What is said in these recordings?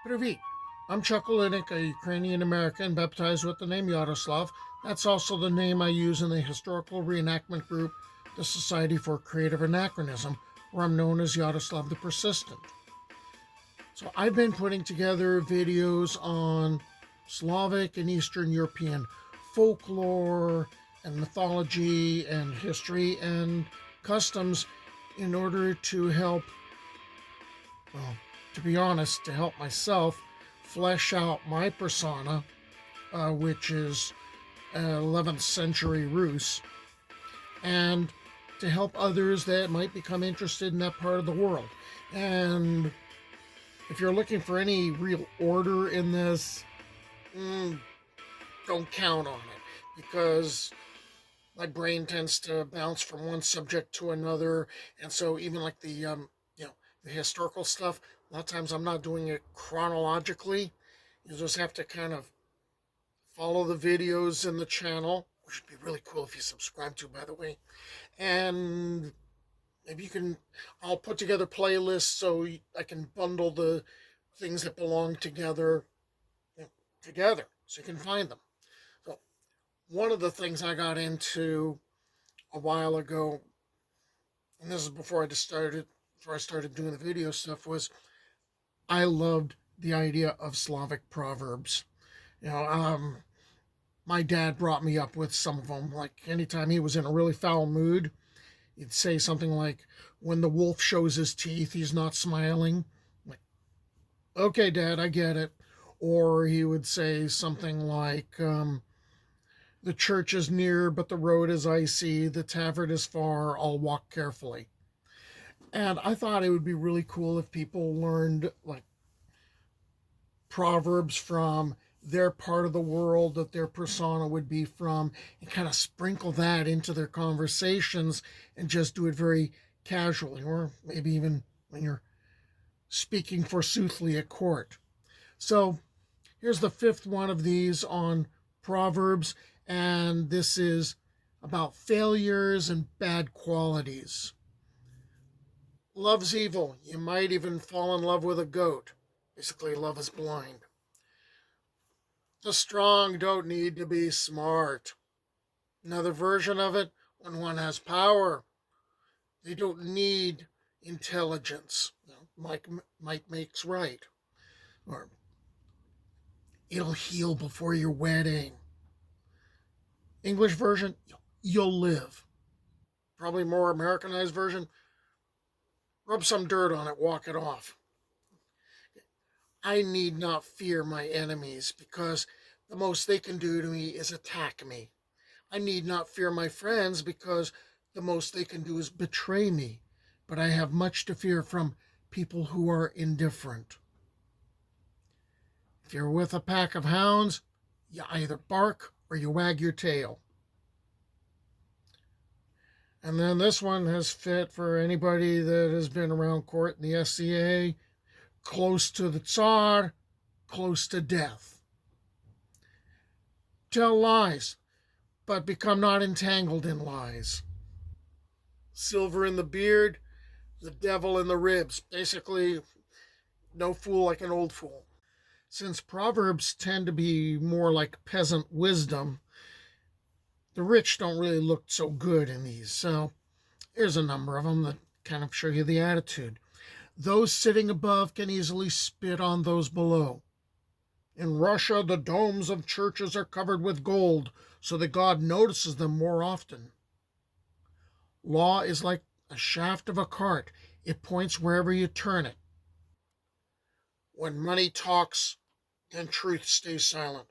Привет. I'm Chuckleinik, a Ukrainian-American baptized with the name Yaroslav. That's also the name I use in the historical reenactment group, the Society for Creative Anachronism, where I'm known as Yaroslav the Persistent. So I've been putting together videos on Slavic and Eastern European folklore and mythology and history and customs in order to help, well, to be honest, to help myself flesh out my persona, which is 11th century Rus, and to help others that might become interested in that part of the world. And if you're looking for any real order in this, don't count on it, because my brain tends to bounce from one subject to another, and so even like the historical stuff, a lot of times I'm not doing it chronologically. You just have to kind of follow the videos in the channel, which would be really cool if you subscribe to, by the way. And maybe I'll put together playlists so I can bundle the things that belong together, together, so you can find them. So one of the things I got into a while ago, and this is before I started doing the video stuff, was I loved the idea of Slavic proverbs. You know, my dad brought me up with some of them. Like anytime he was in a really foul mood, he'd say something like, "When the wolf shows his teeth, he's not smiling." I'm like, okay, Dad, I get it. Or he would say something like, "The church is near, but the road is icy. The tavern is far. I'll walk carefully." And I thought it would be really cool if people learned like proverbs from their part of the world that their persona would be from, and kind of sprinkle that into their conversations and just do it very casually, or maybe even when you're speaking forsoothly at court. So here's the fifth one of these on Proverbs, and this is about failures and bad qualities. Love's evil. You might even fall in love with a goat. Basically, love is blind. The strong don't need to be smart. Another version of it, when one has power, they don't need intelligence. You know, might makes right. Or it'll heal before your wedding. English version, you'll live. Probably more Americanized version, rub some dirt on it, walk it off. I need not fear my enemies, because the most they can do to me is attack me. I need not fear my friends, because the most they can do is betray me. But I have much to fear from people who are indifferent. If you're with a pack of hounds, you either bark or you wag your tail. And then this one has fit for anybody that has been around court in the SCA. Close to the Tsar, close to death. Tell lies, but become not entangled in lies. Silver in the beard, the devil in the ribs. Basically, no fool like an old fool. Since Proverbs tend to be more like peasant wisdom, the rich don't really look so good in these. So here's a number of them that kind of show you the attitude. Those sitting above can easily spit on those below. In Russia, the domes of churches are covered with gold, so that God notices them more often. Law is like a shaft of a cart. It points wherever you turn it. When money talks, then truth stays silent.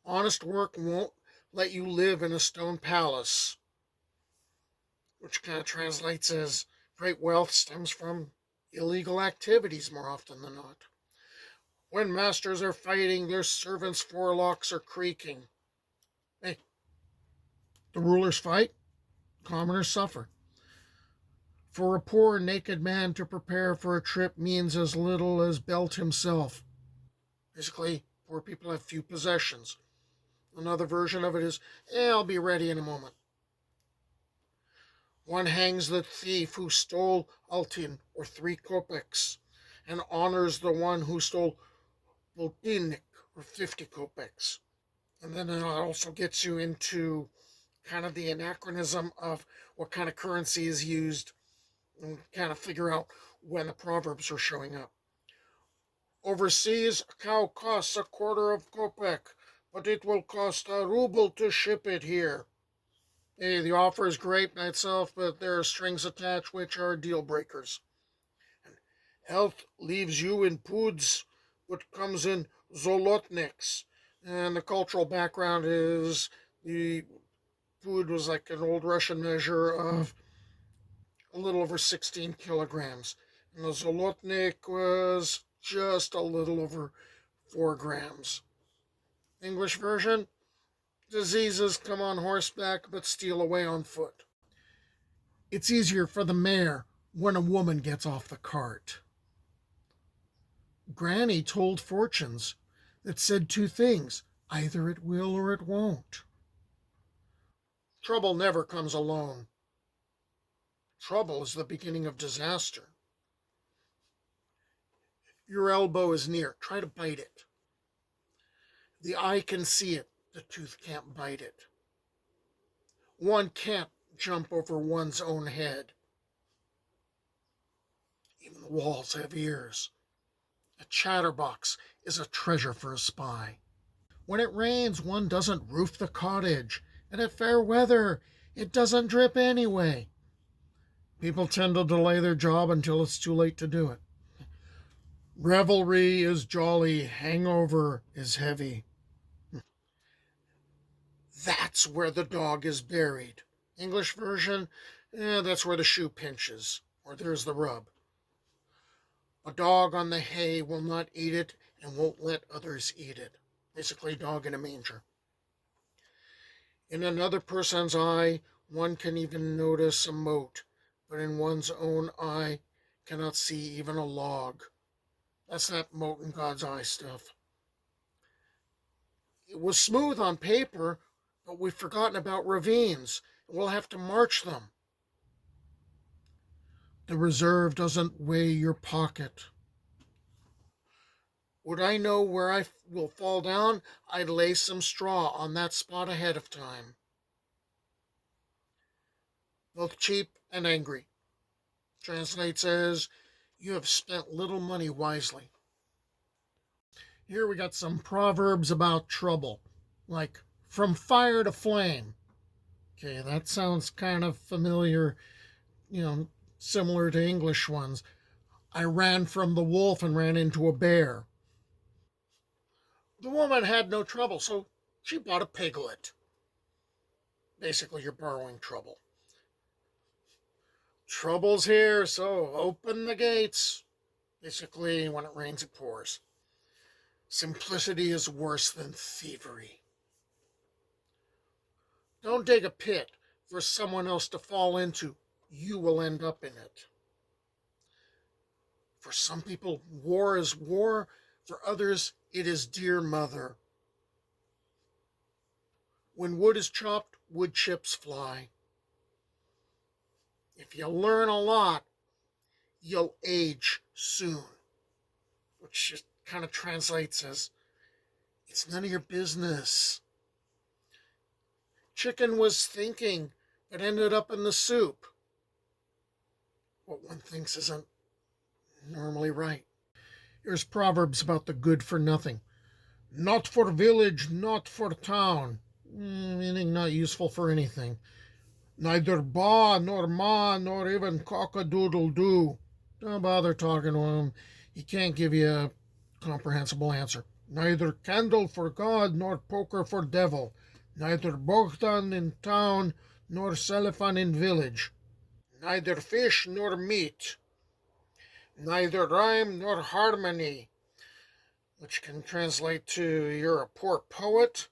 Honest work won't let you live in a stone palace, which kind of translates as great wealth stems from illegal activities more often than not. When masters are fighting, their servants' forelocks are creaking. Hey, the rulers fight, commoners suffer. For a poor naked man to prepare for a trip means as little as Belt himself. Basically, poor people have few possessions. Another version of it is, I'll be ready in a moment. One hangs the thief who stole Altin or 3 kopecks. and honors the one who stole poltinnik, or 50 kopecks. And then it also gets you into kind of the anachronism of what kind of currency is used and kind of figure out when the proverbs are showing up. Overseas, a cow costs a quarter of kopek, but it will cost a ruble to ship it here. Hey, the offer is great by itself, but there are strings attached which are deal breakers. Health leaves you in poods, but comes in zolotniks. And the cultural background is the food was like an old Russian measure of a little over 16 kilograms. And the zolotnik was just a little over 4 grams. English version: diseases come on horseback but steal away on foot. It's easier for the mare when a woman gets off the cart. Granny told fortunes that said two things: either it will or it won't. Trouble never comes alone. Trouble is the beginning of disaster. Your elbow is near. Try to bite it. The eye can see it. The tooth can't bite it. One can't jump over one's own head. Even the walls have ears. A chatterbox is a treasure for a spy. When it rains, one doesn't roof the cottage, and at fair weather, it doesn't drip anyway. People tend to delay their job until it's too late to do it. Revelry is jolly, hangover is heavy. That's where the dog is buried. English version, that's where the shoe pinches, or there's the rub. A dog on the hay will not eat it and won't let others eat it. Basically, dog in a manger. In another person's eye, one can even notice a mote, but in one's own eye, cannot see even a log. That's that mote in God's eye stuff. It was smooth on paper, but we've forgotten about ravines. We'll have to march them. The reserve doesn't weigh your pocket. Would I know where I will fall down, I'd lay some straw on that spot ahead of time. Both cheap and angry. Translates as, you have spent little money wisely. Here we got some proverbs about trouble, like from fire to flame. Okay, that sounds kind of familiar, similar to English ones. I ran from the wolf and ran into a bear. The woman had no trouble, so she bought a piglet. Basically, you're borrowing trouble. Trouble's here, so open the gates. Basically, when it rains, it pours. Simplicity is worse than thievery. Don't dig a pit for someone else to fall into. You will end up in it. For some people, war is war. For others, it is dear mother. When wood is chopped, wood chips fly. If you learn a lot, you'll age soon. Which just kind of translates as, it's none of your business. Chicken was thinking, but ended up in the soup. What one thinks isn't normally right. Here's Proverbs about the good for nothing. Not for village, not for town. Meaning not useful for anything. Neither ba, nor ma, nor even cock-a-doodle-doo. Don't bother talking to him. He can't give you a comprehensible answer. Neither candle for God, nor poker for devil. Neither Bogdan in town, nor Selifan in village. Neither fish nor meat. Neither rhyme nor harmony. Which can translate to, you're a poor poet,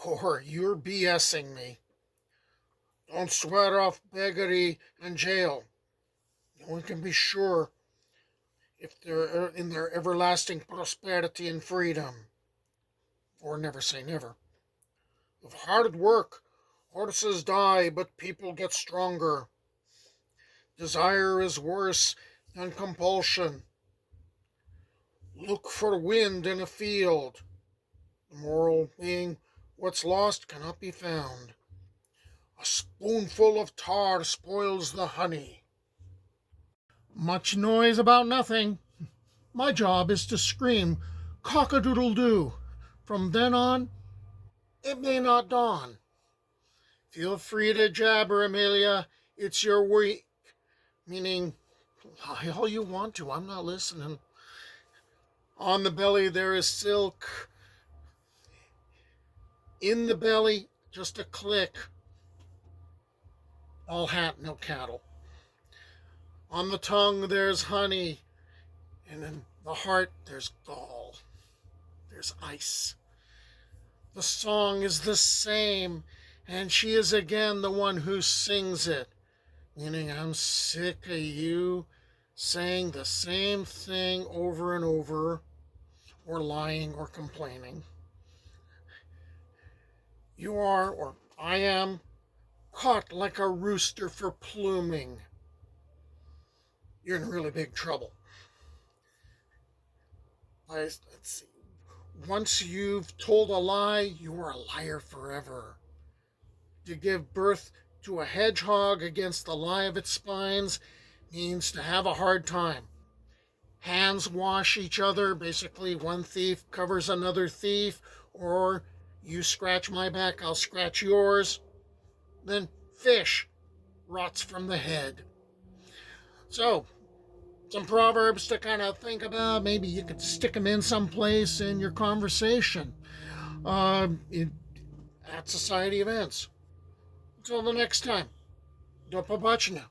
or you're BSing me. Don't swear off beggary and jail. No one can be sure if they're in their everlasting prosperity and freedom. Or never say never. Of hard work, horses die, but people get stronger. Desire is worse than compulsion. Look for wind in a field. The moral being, what's lost cannot be found. A spoonful of tar spoils the honey. Much noise about nothing. My job is to scream cock-a-doodle-doo. From then on, it may not dawn. Feel free to jabber, Amelia. It's your week. Meaning, lie all you want to. I'm not listening. On the belly there is silk. In the belly, just a click. All hat, no cattle. On the tongue there's honey. And in the heart there's gall. There's ice. The song is the same, and she is again the one who sings it. Meaning, I'm sick of you saying the same thing over and over, or lying or complaining. You are, or I am, caught like a rooster for pluming. You're in really big trouble. Let's see. Once you've told a lie, you are a liar forever. To give birth to a hedgehog against the lie of its spines means to have a hard time. Hands wash each other, basically one thief covers another thief, or you scratch my back, I'll scratch yours. Then fish rots from the head. So, some proverbs to kind of think about. Maybe you could stick them in someplace in your conversation at society events. Until the next time, do побачення.